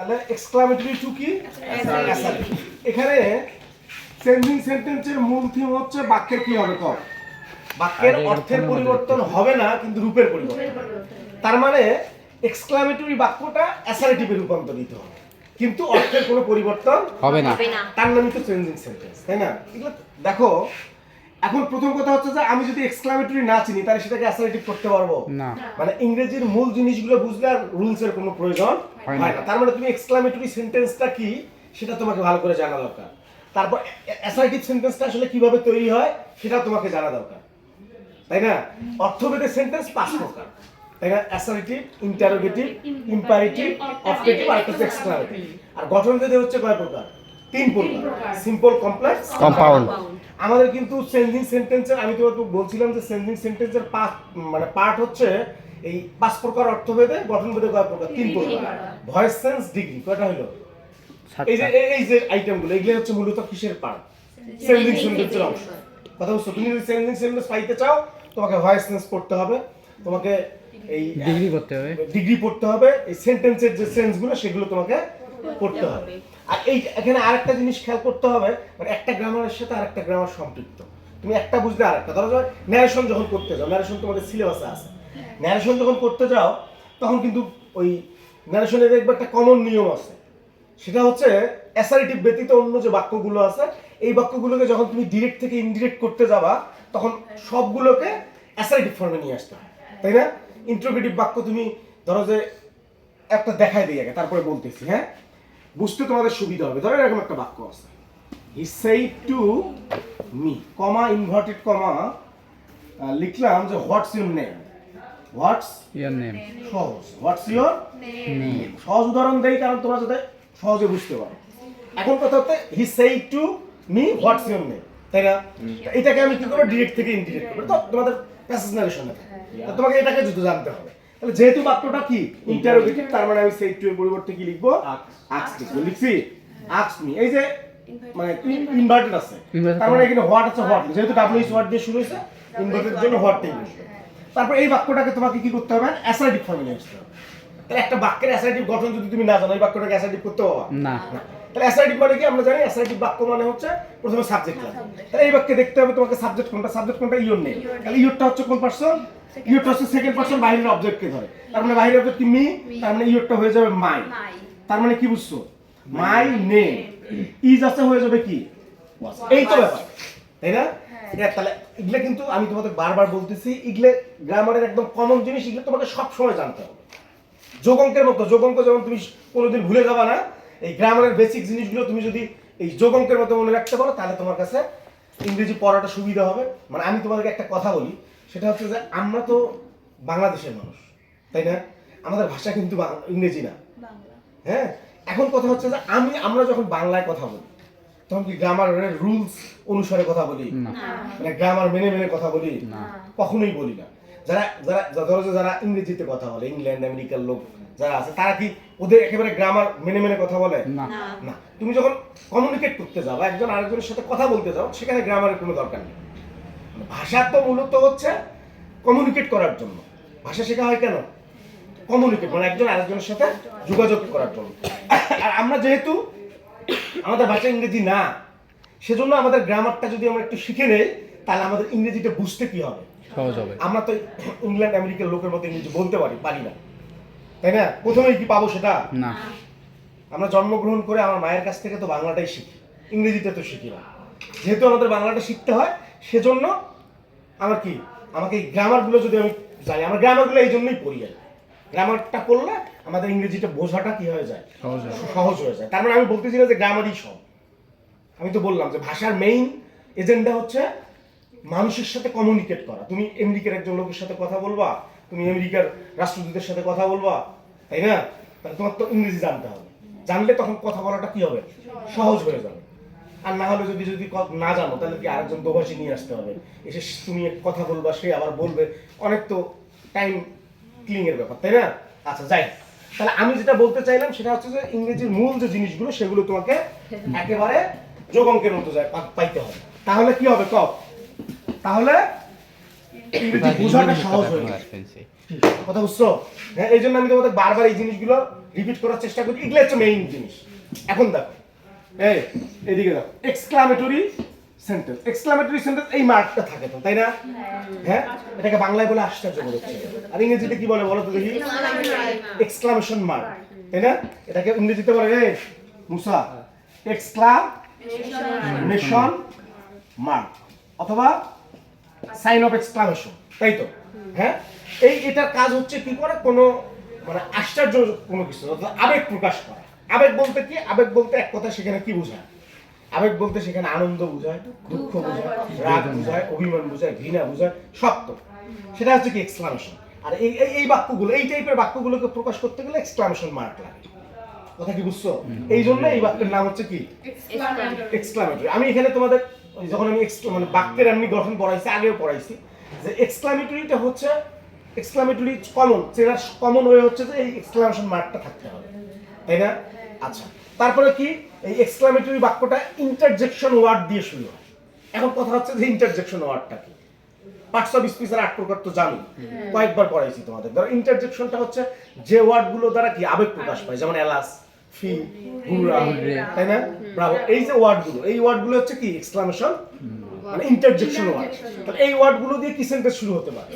তাহলে exclamatory two কি assertive. এখানে চেঞ্জিং সেন্টেন্সের মূল থিম হচ্ছে বাক্যের কি হবে কর, বাক্যের অর্থের পরিবর্তন হবে না কিন্তু রূপের পরিবর্তন। তার মানে এক্সক্লামেটরি বাক্যটা অ্যাসার্টিভে রূপান্তরিত হবে কিন্তু অর্থের কোনো পরিবর্তন হবে না, তার নামই তো চেঞ্জিং সেন্টেন্স, তাই না? এগুলো দেখো, এখন প্রথম কথা হচ্ছে যে আমি যদি এক্সক্লামেটরি না চিনি তাহলে সেটাকে অ্যাসার্টিভ করতে পারবো না। মানে ইংরেজির মূল জিনিসগুলো বুঝলে আর রুলসের কোনো প্রয়োজন হয় না। তার মানে তুমি এক্সক্লামেটরি সেন্টেন্সটা কি সেটা তোমাকে ভালো করে জানা দরকার। তারপর অ্যাসার্টিভ সেন্টেন্সটা আসলে কিভাবে তৈরি হয় সেটা তোমাকে জানা দরকার, তাই না? অর্থভেদে সেন্টেন্স 5 প্রকার, তাই না? অ্যাসার্টিভ, ইন্টারোগেটিভ, ইম্পারেটিভ, অবজেক্টিভ আর একটা এক্সক্লামেটরি। আর গঠনভেদে হচ্ছে কয় প্রকার? 3 প্রকার, সিম্পল, কমপ্লেক্স, কম্পাউন্ড। আমাদের কিন্তু চেঞ্জিং সেন্টেন্সের আমি তোমাকে বলছিলাম যে চেঞ্জিং সেন্টেন্সের পার্ট হচ্ছে এই 5 প্রকার অর্থভেদে, গঠনভেদে কয় প্রকার? 3 প্রকার। ভয়েস, সেন্স, ডিগ্রি, কয়টা হলো? এই যে আইটেমগুলো এগুলো হচ্ছে মূলত কিসের পার্ট? চেঞ্জিং সেন্টেন্সের অংশ। কথা বুঝছো? তুমি যদি চেঞ্জিং সেন্টেন্স পাইতে চাও তোমাকে ভয়েস, সেন্স পড়তে হবে, তোমাকে এই ডিগ্রি করতে হবে, ডিগ্রি পড়তে হবে, এই সেন্টেন্সের যে সেন্সগুলো সেগুলো তোমাকে পড়তে হবে। আর এই এখানে আরেকটা জিনিস খেয়াল করতে হবে, মানে একটা গ্রামারের সাথে আরেকটা গ্রামার সম্পৃক্ত। তুমি একটা বুঝলে আরেকটা, ধরো ন্যারেশন যখন করতে যাও, ন্যারেশন তোমাদের সিলেবাসে আছে, ন্যারেশন যখন করতে যাও তখন কিন্তু ওই ন্যারেশনে দেখবে একটা কমন নিয়ম আছে, সেটা হচ্ছে অ্যাসার্টিভ ব্যতীত অন্য যে বাক্যগুলো আছে এই বাক্যগুলোকে যখন তুমি ডিরেক্ট থেকে ইনডিরেক্ট করতে যাবা তখন সবগুলোকে অ্যাসার্টিভ ফর্মে নিয়ে আসতে হয়, তাই না? ইন্টারোগেটিভ বাক্য তুমি ধরো যে একটা দেখাই দিই আগে তারপরে বলতেছি, হ্যাঁ, বুঝতে তোমাদের সুবিধা হবে। ধরো এরকম একটা বাক্য আছে, he said to me, comma, inverted comma, লিখলাম যে what's your name, what's your name, সহজ, হোয়াটস ইউর নেম। সহজ উদাহরণ দেই কারণ তোমরা যাতে সহজে বুঝতে পারো। এখন কথা হচ্ছে he said to me what's your name, তাই না? এটাকে আমি কি করবো? ডিরেক্ট থেকে ইনডিরেক্ট করবো, তো তোমাদের প্যাসেজ নারেশনে তোমাকে এটাকে যদি জানতে হবে। তাহলে যেহেতু বাক্যটা কি ইন্টারোগেটিভ, তার মানে আমি সেড টু এর পরিবর্তে কি লিখবো? আস্ক লিখবো। লিখছি আস্ক মি, এই যে মানে ইনভার্টেড আছে তার মানে এখানে হোয়াট আছে, হোয়াট, যেহেতু ডব্লিউ হোয়াট দিয়ে শুরু হয়েছে ইনভার্টেড জন্য হোয়াট টাই বসবে। তারপর এই বাক্যটাকে তোমাকে কি করতে হবে? অ্যাসার্টিভ ফর্মে নিয়ে আসতে হবে। তাহলে একটা বাক্যের অ্যাসার্টিভ গঠন যদি তুমি না জানো এই বাক্যটাকে অ্যাসার্টিভ করতে পারবা না। তাহলে অ্যাসার্টিভ মানে কি? আমরা জানি অ্যাসার্টিভ বাক্য মানে হচ্ছে প্রথমে সাবজেক্ট লাগবে। তাহলে এই বাক্যে দেখতে হবে তোমাকে সাবজেক্ট কোনটা, সাবজেক্ট কোনটা? Your name. তাহলে ইওরটা হচ্ছে কোন পারসন? ইওরটা হচ্ছে সেকেন্ড পারসন বাইরের অবজেক্টকে ধরে, তার মানে বাইরের অবজেক্ট কি? মি, তার মানে ইওরটা হয়ে যাবে মাই। তার মানে কি বুঝছো? মাই নেম, ইজ আছে হয়ে যাবে কি? এই তো ব্যাপার, তাই না? তাহলে এগুলো কিন্তু আমি তোমাদের বারবার বলতেছি, এগুলো গ্রামারের একদম কমন জিনিস, এগুলো তোমাকে সব সময় জানতে হবে। যোগ অঙ্কের মতো, যোগ অঙ্ক যেমন তুমি কোনোদিন ভুলে যাবা না, এই গ্রামারের বেসিক জিনিসগুলো তুমি যদি এই যোগ অঙ্কের মতো মনে রাখতে পারো তাহলে তোমার কাছে ইংরেজি পড়াটা সুবিধা হবে। মানে আমি তোমাদেরকে একটা কথা বলি, সেটা হচ্ছে যে আমরা তো বাংলাদেশের মানুষ, তাই না? আমাদের ভাষা কিন্তু ইংরেজি না, হ্যাঁ। এখন কথা হচ্ছে যে আমরা যখন বাংলায় কথা বলি তখন কি গ্রামারের রুলস অনুসারে কথা বলি? মানে গ্রামার মেনে মেনে কথা বলি? কখনোই বলি না। যারা যারা ধরো যে যারা ইংরেজিতে কথা বলে, ইংল্যান্ড আমেরিকার লোক যারা আছে তারা কি ওদের একেবারে গ্রামার মেনে মেনে কথা বলে? না। তুমি যখন কমিউনিকেট করতে যাও, একজন আরেকজনের সাথে কথা বলতে যাও, সেখানে গ্রামারের কোনো দরকার নেই। ভাষা তো মূলত হচ্ছে কমিউনিকেট করার জন্য। ভাষা শেখা হয় কেন? কমিউনিকেট, মানে একজন আরেকজনের সাথে যোগাযোগ করার জন্য। আর আমরা যেহেতু আমাদের ভাষা ইংরেজি না, সেজন্য আমাদের গ্রামারটা যদি আমরা একটু শিখে নেই তাহলে আমাদের ইংরেজিটা বুঝতে কি হবে? সহজ হবে। আমরা তো ইংল্যান্ড আমেরিকার লোকের মতো ইংরেজি বলতে পারি না, তাই না? প্রথমেই কি পাবো সেটা? না। আমরা জন্মগ্রহণ করে আমার মায়ের কাছ থেকে তো বাংলাটাই শিখি, ইংরেজিতে তো শিখি না। যেহেতু আমাদের বাংলাটা শিখতে হয় সেজন্য আমার কি আমাকে এই গ্রামারগুলো যদি আমি জানি, আমার গ্রামারগুলো এই জন্যই পড়ি। আর গ্রামারটা পড়লে আমাদের ইংরেজিটা বোঝাটা কি হয়ে যায়? সহজ হয়ে যায়। তার মানে আমি বলতেছি না যে গ্রামারই সব। আমি তো বললাম যে ভাষার মেইন এজেন্ডা হচ্ছে মানুষের সাথে কমিউনিকেট করা। তুমি আমেরিকার একজন লোকের সাথে কথা বলবা, তুমি আমেরিকার রাষ্ট্রদূতের সাথে কথা বলবা, তাই না? তাহলে তোমার তো ইংরেজি জানতে হবে। জানলে তখন কথা বলাটা কি হবে? সহজ হয়ে যাবে। আর না হলে যদি যদি না জানো তাহলে কি আরেকজন দোভাষী নিয়ে আসতে হবে, এসে তুমি কথা বলবা, সে আবার বলবে, অনেক তো টাইম কিলিং এর ব্যাপার, তাই না? আচ্ছা যাই, তাহলে আমি যেটা বলতে চাইলাম সেটা হচ্ছে যে ইংরেজির মূল যে জিনিসগুলো সেগুলো তোমাকে একেবারে যোগ অঙ্কের মতো যায় পাইতে হবে। তাহলে কি হবে? তাহলে ইংরেজি বোঝাটা সহজ হয়ে যায়। কথা বুঝছো? হ্যাঁ, এই জন্য আমি তোমাদের বারবার এই জিনিসগুলো রিপিট করার চেষ্টা করি। এগুলো হচ্ছে মেইন জিনিস। এখন দেখো, এদিকে দেখো, এক্সক্লামেটরি সেন্টেন্স। এক্সক্লামেটরি সেন্টেন্স এই মার্কটা থাকে তো, তাই না? হ্যাঁ, এটাকে বাংলায় বলে আশ্চর্যবোধক চিহ্ন। আর ইংরেজিতে কি বলে বলো তো দেখি? এক্সক্লামেশন মার্ক, তাই না? এটাকে ইংরেজিতে বলে মুসা এক্সক্লামেশন মার্ক অথবা সাইন অফ এক্সক্লামেশন, তাই তো? হ্যাঁ, এটার কাজ হচ্ছে কি করে, কোনো মানে আশ্চর্য কোনো কিছু অথবা আবেগ প্রকাশ করা। আবেগ বলতে কি? আবেগ বলতে এক কথা সেখানে কি বোঝায়? আবেগ বলতে সেখানে আনন্দ বোঝায়, দুঃখ বোঝায়, রাগ বোঝায়, অভিমান বোঝায়, ঘৃণা বোঝায়, সব তো। সেটা হচ্ছে কি এক্সক্লামেশন। আর এই বাক্যগুলো, এই টাইপের বাক্যগুলোকে প্রকাশ করতে গেলে এক্সক্লামেশন মার্ক লাগে। কথা কি বুঝছো? এই জন্য এই বাক্যের নাম হচ্ছে কি? এক্সক্লামেটরি। আমি এখানে তোমাদের যখন আমি মানে বাক্যের এমনি গঠন পড়াইছি, আগেও পড়াইছি যে এক্সক্লামেটরিটা হচ্ছে, এক্সক্লামেটরি কমন, সেটা কমন ওয়ে হচ্ছে যে এই এক্সক্লামেশন মার্কটা থাকতে হবে, তাই না? আচ্ছা, তারপরে কি এই এক্সক্লামেটরি বাক্যটা ইন্টারজেকশন ওয়ার্ড দিয়ে শুরু হয়। এখন কথা হচ্ছে যে ইন্টারজেকশন ওয়ার্ডটা কি? পার্টস অফ স্পিচের 8 প্রকার তো জানো, কয়েকবার পড়াইছি তোমাদের। ধরো ইন্টারজেকশনটা হচ্ছে যে ওয়ার্ডগুলো দ্বারা কি আবেগ প্রকাশ পায়, যেমন এলাস, ফি, হুররা, তাই না? ব্রাভো, এই যে ওয়ার্ডগুলো, এই ওয়ার্ডগুলো হচ্ছে কি এক্সক্লামেশন মানে ইন্টারজেকশন ওয়ার্ড। তাহলে এই ওয়ার্ডগুলো দিয়ে কি সেন্টেন্স শুরু হতে পারে?